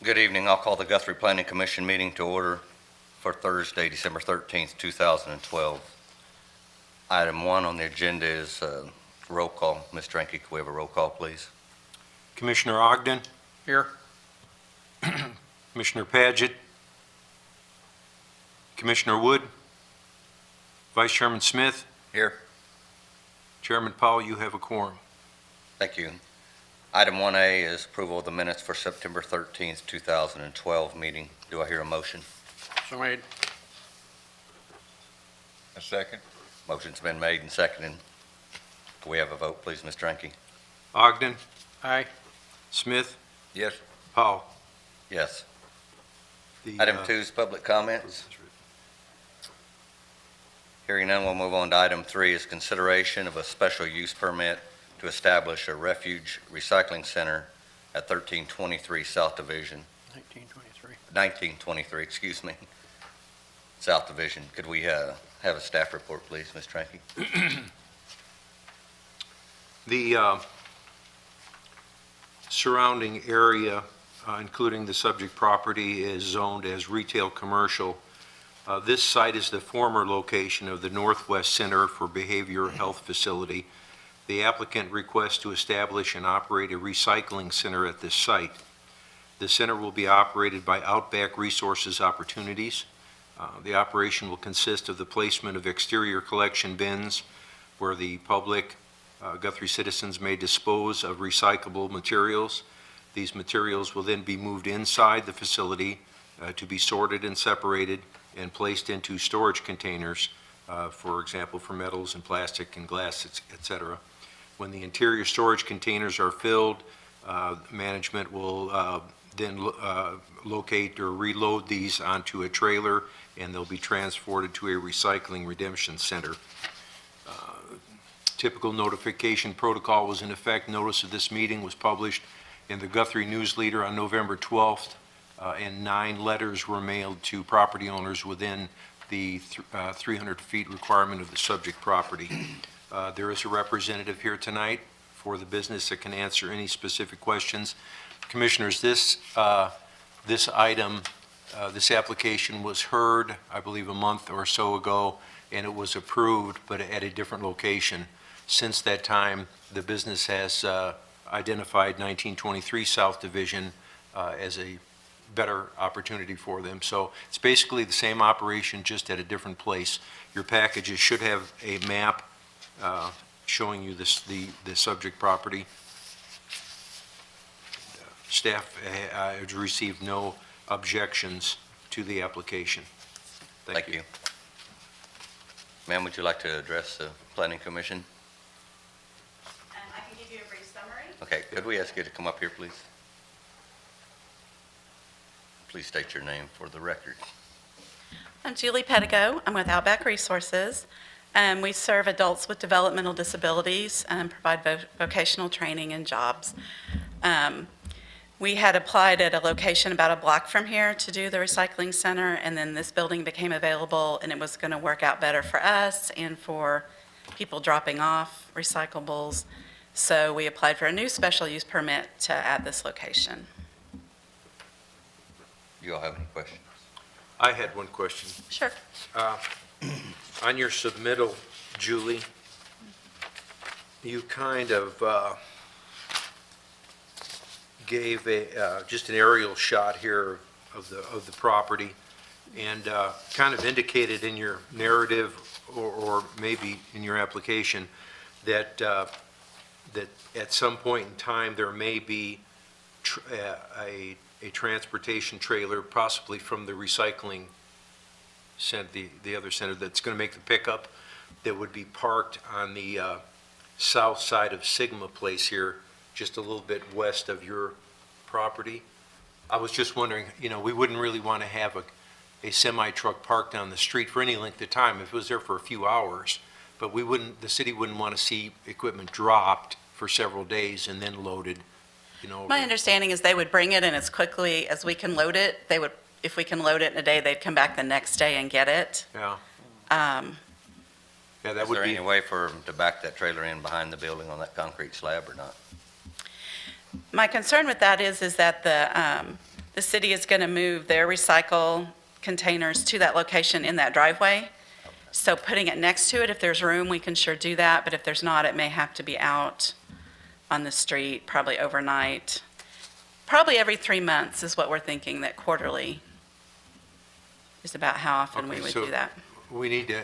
Good evening. I'll call the Guthrie Planning Commission meeting to order for Thursday, December 13th, 2012. Item 1 on the agenda is roll call. Ms. Dranke, can we have a roll call, please? Commissioner Ogden, Here. Commissioner Paget, Commissioner Wood, Vice Chairman Smith, Here. Chairman Powell, you have a quorum. Thank you. Item 1A is approval of the minutes for September 13th, 2012 meeting. Do I hear a motion? So made. A second. Motion's been made and seconded. Can we have a vote, please, Ms. Dranke? Ogden, Aye. Smith, Yes. Powell. Yes. The, Item 2 is public comments. Hearing none, we'll move on to item 3 is consideration of a special use permit to establish a refuge recycling center at 1323 South Division, 1923, excuse me, South Division. Could we have a staff report, please, Ms. Tranke? The surrounding area, including the subject property, is zoned as retail commercial. This site is the former location of the Northwest Center for Behavioral Health Facility. The applicant requests to establish and operate a recycling center at this site. The center will be operated by Outback Resources Opportunities. The operation will consist of the placement of exterior collection bins where the public, Guthrie citizens, may dispose of recyclable materials. These materials will then be moved inside the facility to be sorted and separated and placed into storage containers, for example, for metals and plastic and glass, et cetera. When the interior storage containers are filled, management will then locate or reload these onto a trailer, and they'll be transported to a recycling redemption center. Typical notification protocol was in effect. Notice of this meeting was published in the Guthrie News Leader on November 12th, and 9 letters were mailed to property owners within the 300 feet requirement of the subject property. There is a representative here tonight for the business that can answer any specific questions. Commissioners, this item, this application was heard, I believe, a month or so ago, and it was approved, but at a different location. Since that time, the business has identified 1923 South Division as a better opportunity for them. So it's basically the same operation, just at a different place. Your packages should have a map showing you the subject property. Staff has received no objections to the application. Thank you. Ma'am, would you like to address the Planning Commission? I can give you a brief summary. Okay, could we ask you to come up here, please? Please state your name for the record. I'm Julie Pedigo. I'm with Outback Resources. We serve adults with developmental disabilities and provide vocational training and jobs. We had applied at a location about a block from here to do the recycling center, and then this building became available, and it was going to work out better for us and for people dropping off recyclables. So we applied for a new special use permit to add this location. Do you all have any questions? I had one question. Sure. On your submittal, Julie, you kind of gave just an aerial shot here of the property, and kind of indicated in your narrative or maybe in your application that that at some point in time there may be a transportation trailer, possibly from the recycling center, the other center, that's going to make the pickup, that would be parked on the south side of Sigma Place here, just a little bit west of your property. I was just wondering, we wouldn't really want to have a semi-truck parked on the street for any length of time if it was there for a few hours, but the city wouldn't want to see equipment dropped for several days and then loaded. My understanding is they would bring it, and as quickly as we can load it, if we can load it in a day, they'd come back the next day and get it. Yeah. Um, Yeah, that Is would there be. any way for them to back that trailer in behind the building on that concrete slab or not? My concern with that is that the The city is going to move their recycle containers to that location in that driveway. So putting it next to it, if there's room, we can sure do that, but if there's not, it may have to be out on the street, probably overnight. Probably every 3 months is what we're thinking, that quarterly is about how often we Okay, would so do that. we need to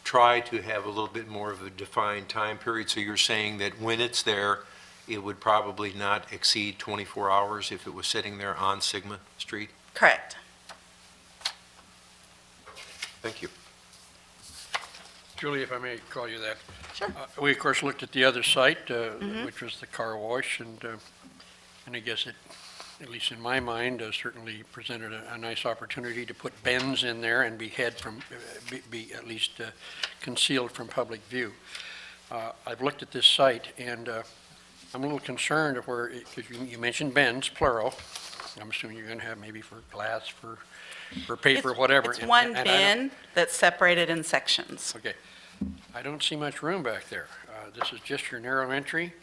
try to have a little bit more of a defined time period. So you're saying that when it's there, it would probably not exceed 24 hours if it was sitting there on Sigma Street? Correct. Thank you. Julie, if I may call you that. Sure. We, of course, looked at the other site, which was the car wash, and I guess it, at least in my mind, certainly presented a nice opportunity to put bins in there and be be at least concealed from public view. I've looked at this site, and I'm a little concerned of where, because you mentioned bins, plural. I'm assuming you're going to have maybe for glass, for paper, whatever. It's one and I don't- bin that's separated in sections. Okay. I don't see much room back there. This is just your narrow entry.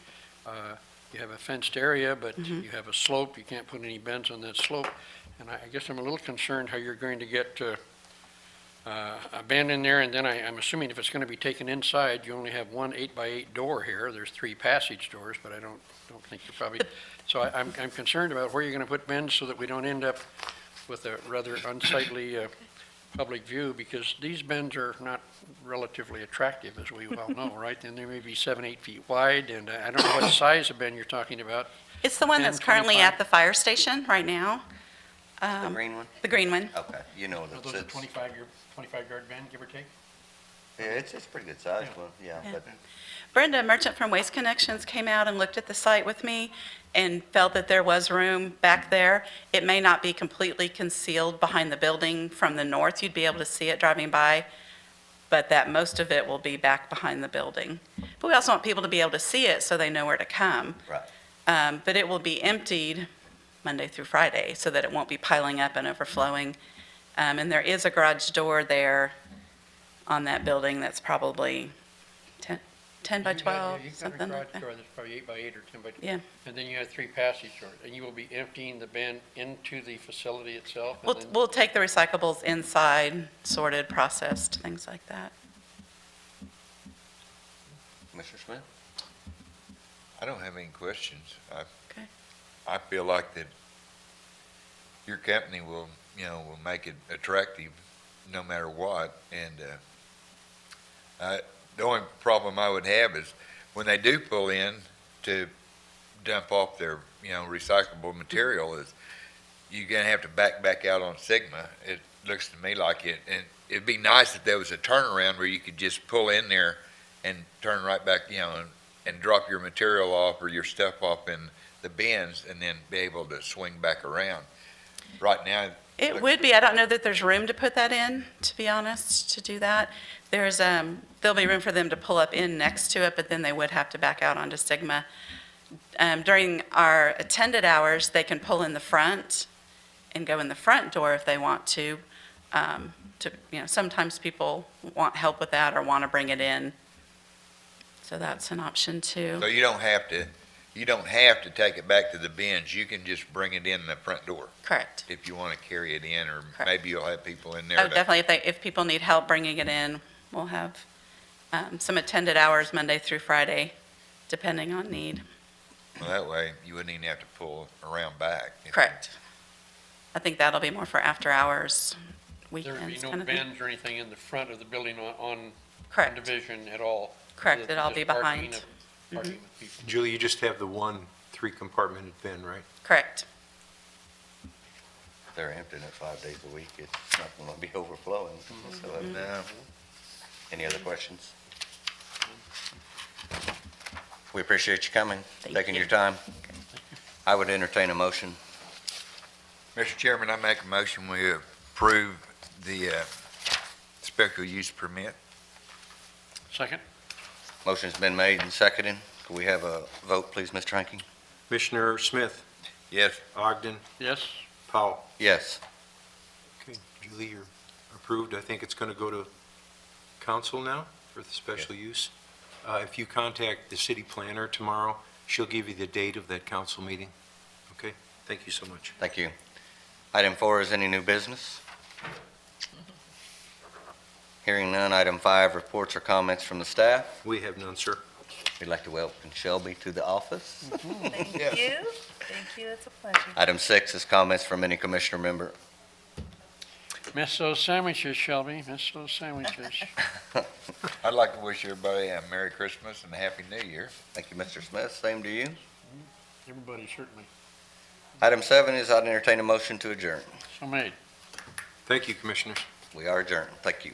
You have a fenced area, but you have a slope. You can't put any bins on that slope. And I guess I'm a little concerned how you're going to get a bin in there, and then I'm assuming if it's going to be taken inside, you only have one 8x8 door here. There's 3 passage doors, but I don't think you're probably, so I'm concerned about where you're going to put bins so that we don't end up with a rather unsightly public view, because these bins are not relatively attractive, as we well know, right? And they may be 7, 8 feet wide, and I don't know what size of bin you're talking about. It's the one 10, that's currently 25? at the fire station right now, The green one? the green one. Okay, you know Are what those it a sits. 25-yard bin, give or take? Yeah, it's a pretty good size one, yeah, Yeah. but Brenda, Merchant from Waste Connections, came out and looked at the site with me and felt that there was room back there. It may not be completely concealed behind the building from the north. You'd be able to see it driving by, but that most of it will be back behind the building. But we also want people to be able to see it so they know where to come. Right. But it will be emptied Monday through Friday so that it won't be piling up and overflowing. And there is a garage door there on that building that's probably 10 by 12, something like that. You've got a garage door that's probably 8x8 or 10 by 12. Yeah. And then you have 3 passage doors, and you will be emptying the bin into the facility itself? and then- We'll take the recyclables inside, sorted, processed, things like that. Commissioner Smith? I don't have any questions. Okay. I feel like that your company will make it attractive no matter what. And the only problem I would have is when they do pull in to dump off their, recyclable material, is you're gonna have to back out on Sigma. It looks to me like it, and it'd be nice if there was a turnaround where you could just pull in there and turn right back, and drop your material off or your stuff off in the bins and then be able to swing back around. Right now. It would be, I don't know that there's room to put that in, to be honest, to do that. There'll be room for them to pull up in next to it, but then they would have to back out onto Sigma. During our attended hours, they can pull in the front and go in the front door if they want to. Sometimes people want help with that or want to bring it in. So that's an option too. So you don't have to take it back to the bins. You can just bring it in the front door Correct. if you want to carry it in, or Correct. maybe you'll have people in there. Oh, definitely, if people need help bringing it in, we'll have some attended hours Monday through Friday, depending on need. Well, that way you wouldn't even have to pull around back. Correct. I think that'll be more for after hours, There would be weekends no kind of thing. bins or anything in the front of the building on Correct, Division at all? correct, it'll all Just be parking behind. of- parking of people. Julie, you just have the one 3-compartmented bin, right? Correct. They're emptying it 5 days a week. It's not gonna be overflowing. So, No. any other questions? We appreciate you coming, Thank taking you. your time. I would entertain a motion. Mr. Chairman, I make a motion we approve the special use permit. Second? Motion's been made and seconded. Could we have a vote, please, Mr. Hanky? Commissioner Smith, Yes. Ogden, Yes? Powell. Yes. Okay, Julie, you're approved. I think it's going to go to council now for the special use. If you contact the city planner tomorrow, she'll give you the date of that council meeting. Okay? Thank you so much. Thank you. Item 4 is any new business? Hearing none. Item 5, reports or comments from the staff. We have none, sir. We'd like to welcome Shelby to the office. Thank Yes. you. Thank you. It's a pleasure. Item 6 is comments from any commissioner member. Miss those sandwiches, Shelby, miss those sandwiches. I'd like to wish everybody a Merry Christmas and a Happy New Year. Thank you, Mr. Smith. Same to you. Everybody certainly. Item 7 is I'd entertain a motion to adjourn. So made. Thank you, Commissioners. We are adjourned. Thank you.